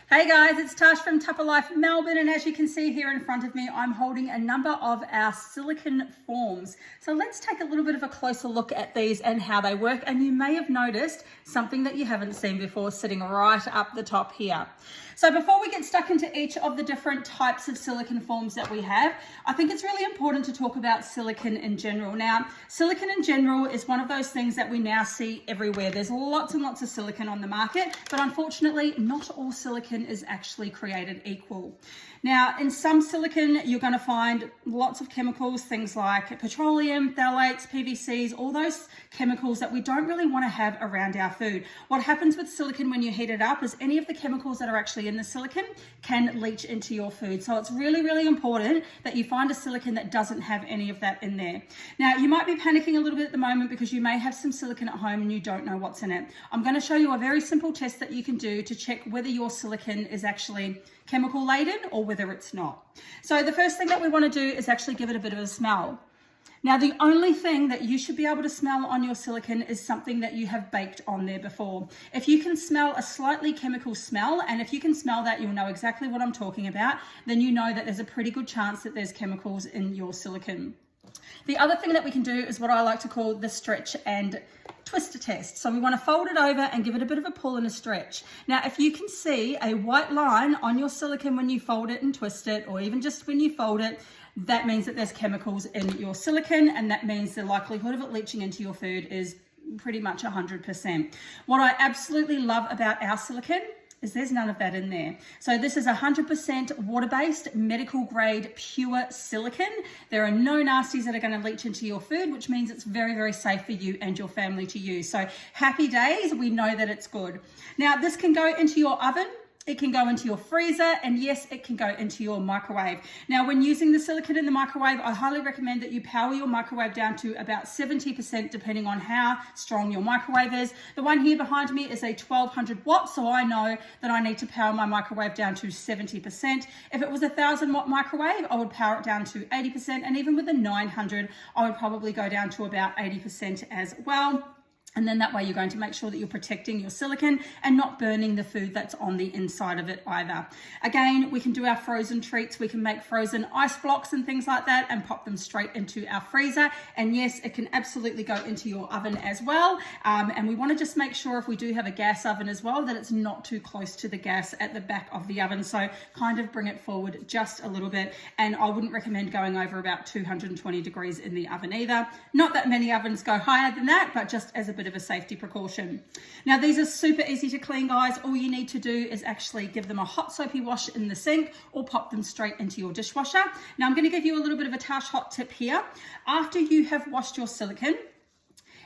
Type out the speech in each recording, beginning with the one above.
Hey guys, it's Tash from Tupperware Melbourne, and as you can see here in front of me, I'm holding a number of our silicone forms. So let's take a little bit of a closer look at these and how they work. And you may have noticed something that you haven't seen before sitting right up the top here. So before we get stuck into each of the different types of silicone forms that we have, I think it's really important to talk about silicone in general. Now, silicone in general is one of those things that we now see everywhere. There's lots and lots of silicone on the market, but unfortunately, not all silicone is actually created equal. Now, in some silicone, you're going to find lots of chemicals, things like petroleum, phthalates, PVCs, all those chemicals that we don't really want to have around our food. What happens with silicone when you heat it up is any of the chemicals that are actually in the silicone can leach into your food. So it's really, really important that you find a silicone that doesn't have any of that in there. Now, you might be panicking a little bit at the moment because you may have some silicone at home and you don't know what's in it. I'm going to show you a very simple test that you can do to check whether your silicone is actually chemical laden or whether it's not. So the first thing that we want to do is actually give it a bit of a smell. Now, the only thing that you should be able to smell on your silicone is something that you have baked on there before. If you can smell a slightly chemical smell, and if you can smell that, you'll know exactly what I'm talking about, then you know that there's a pretty good chance that there's chemicals in your silicone. The other thing that we can do is what I like to call the stretch and twister test. So we want to fold it over and give it a bit of a pull and a stretch. Now, if you can see a white line on your silicone when you fold it and twist it, or even just when you fold it, that means that there's chemicals in your silicone, and that means the likelihood of it leaching into your food is pretty much 100%. What I absolutely love about our silicone is there's none of that in there. So this is 100% water-based, medical grade, pure silicone. There are no nasties that are going to leach into your food, which means it's very, very safe for you and your family to use. So happy days, we know that it's good. Now, this can go into your oven. It can go into your freezer, and yes, it can go into your microwave. Now, when using the silicone in the microwave, I highly recommend that you power your microwave down to about 70%, depending on how strong your microwave is. The one here behind me is a 1200 watts, so I know that I need to power my microwave down to 70%. If it was a 1000-watt microwave, I would power it down to 80%, and even with a 900, I would probably go down to about 80% as well. And then that way you're going to make sure that you're protecting your silicone and not burning the food that's on the inside of it either. Again, we can do our frozen treats. We can make frozen ice blocks and things like that and pop them straight into our freezer. And yes, it can absolutely go into your oven as well. And we want to just make sure, if we do have a gas oven as well, that it's not too close to the gas at the back of the oven. So kind of bring it forward just a little bit. And I wouldn't recommend going over about 220 degrees in the oven either. Not that many ovens go higher than that, but just as a bit of a safety precaution. Now, these are super easy to clean, guys. All you need to do is actually give them a hot soapy wash in the sink or pop them straight into your dishwasher. Now, I'm going to give you a little bit of a Tash hot tip here. After you have washed your silicone,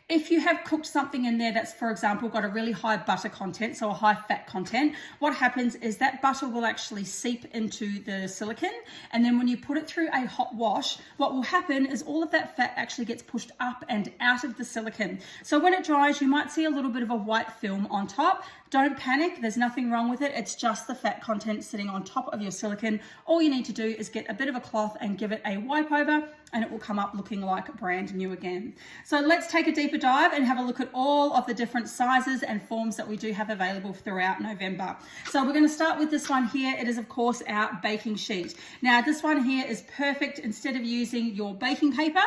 if you have cooked something in there that's, for example, got a really high butter content, so a high fat content, what happens is that butter will actually seep into the silicone. And then when you put it through a hot wash, what will happen is all of that fat actually gets pushed up and out of the silicone. So when it dries, you might see a little bit of a white film on top. Don't panic, there's nothing wrong with it. It's just the fat content sitting on top of your silicone. All you need to do is get a bit of a cloth and give it a wipe over, and it will come up looking like brand new again. So let's take a deeper dive and have a look at all of the different sizes and forms that we do have available throughout November. So we're going to start with this one here. It is, of course, our baking sheet. Now, this one here is perfect. Instead of using your baking paper,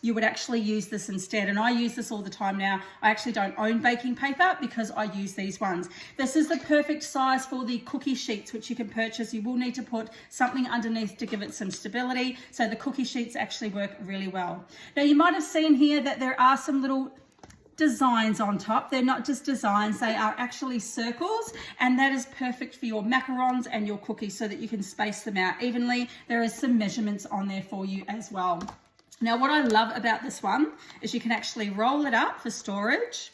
you would actually use this instead. And I use this all the time now. I actually don't own baking paper because I use these ones. This is the perfect size for the cookie sheets, which you can purchase. You will need to put something underneath to give it some stability. So the cookie sheets actually work really well. Now, you might have seen here that there are some little designs on top. They're not just designs, they are actually circles, and that is perfect for your macarons and your cookies so that you can space them out evenly. There is some measurements on there for you as well. Now, what I love about this one is you can actually roll it up for storage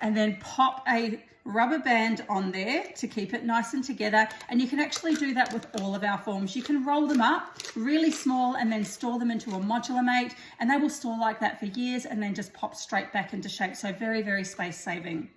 and then pop a rubber band on there to keep it nice and together. And you can actually do that with all of our forms. You can roll them up really small and then store them into a modular mate, and they will store like that for years and then just pop straight back into shape. So very, very space saving.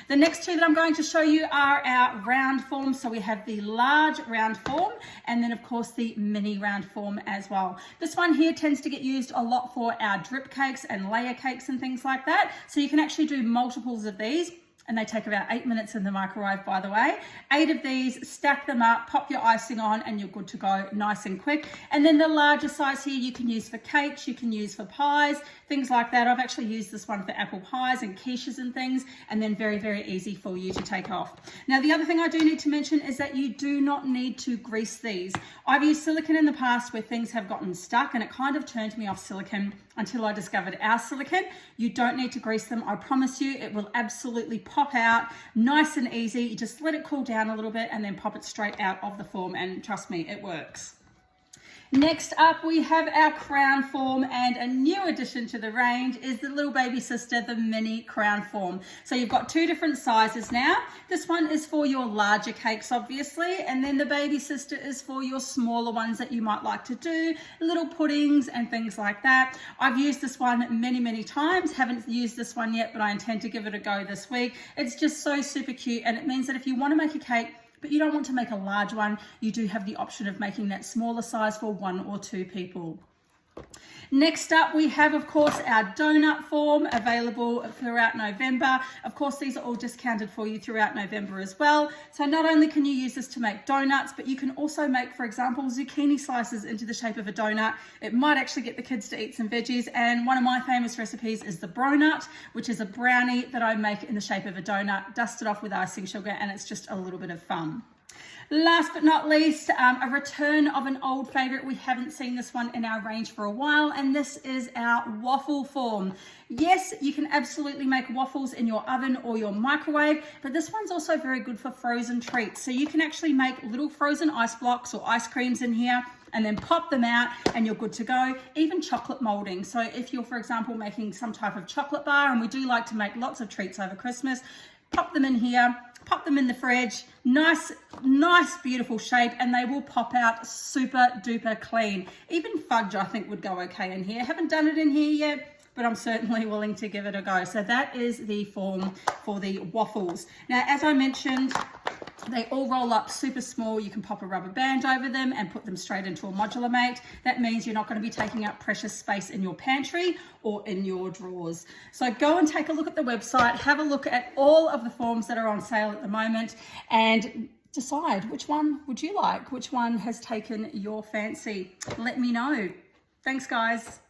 The next two that I'm going to show you are our round forms. So we have the large round form and then of course the mini round form as well. This one here tends to get used a lot for our drip cakes and layer cakes and things like that. So you can actually do multiples of these. and they take about 8 minutes in the microwave, by the way. 8 of these, stack them up, pop your icing on, and you're good to go, nice and quick. And then the larger size here you can use for cakes, you can use for pies, things like that. I've actually used this one for apple pies and quiches and things, and then very, very easy for you to take off. Now, the other thing I do need to mention is that you do not need to grease these. I've used silicone in the past where things have gotten stuck, and it kind of turned me off silicone until I discovered our silicone. You don't need to grease them. I promise you, it will absolutely pop out nice and easy. You just let it cool down a little bit and then pop it straight out of the form, and trust me, it works. Next up, we have our crown form, and a new addition to the range is the little baby sister, the mini crown form. So you've got 2 different sizes now. This one is for your larger cakes, obviously, and then the baby sister is for your smaller ones that you might like to do, little puddings and things like that. I've used this one many, many times. Haven't used this one yet, but I intend to give it a go this week. It's just so super cute, and it means that if you want to make a cake but you don't want to make a large one, you do have the option of making that smaller size for 1 or 2 people. Next up, we have, of course, our donut form available throughout November. Of course, these are all discounted for you throughout November as well. So not only can you use this to make donuts, but you can also make, for example, zucchini slices into the shape of a donut. It might actually get the kids to eat some veggies. And one of my famous recipes is the bronut, which is a brownie that I make in the shape of a donut, dusted off with icing sugar, and it's just a little bit of fun. Last but not least, a return of an old favorite. We haven't seen this one in our range for a while, and this is our waffle form. Yes, you can absolutely make waffles in your oven or your microwave, but this one's also very good for frozen treats. So you can actually make little frozen ice blocks or ice creams in here and then pop them out and you're good to go. Even chocolate molding. So if you're, for example, making some type of chocolate bar, and we do like to make lots of treats over Christmas, pop them in here, pop them in the fridge, nice, beautiful shape, and they will pop out super duper clean. Even fudge, I think, would go okay in here. Haven't done it in here yet, but I'm certainly willing to give it a go. So that is the form for the waffles. Now, as I mentioned, they all roll up super small. You can pop a rubber band over them and put them straight into a modular mate. That means you're not going to be taking up precious space in your pantry or in your drawers. So go and take a look at the website, have a look at all of the forms that are on sale at the moment, and decide which one would you like, which one has taken your fancy. Let me know. Thanks, guys.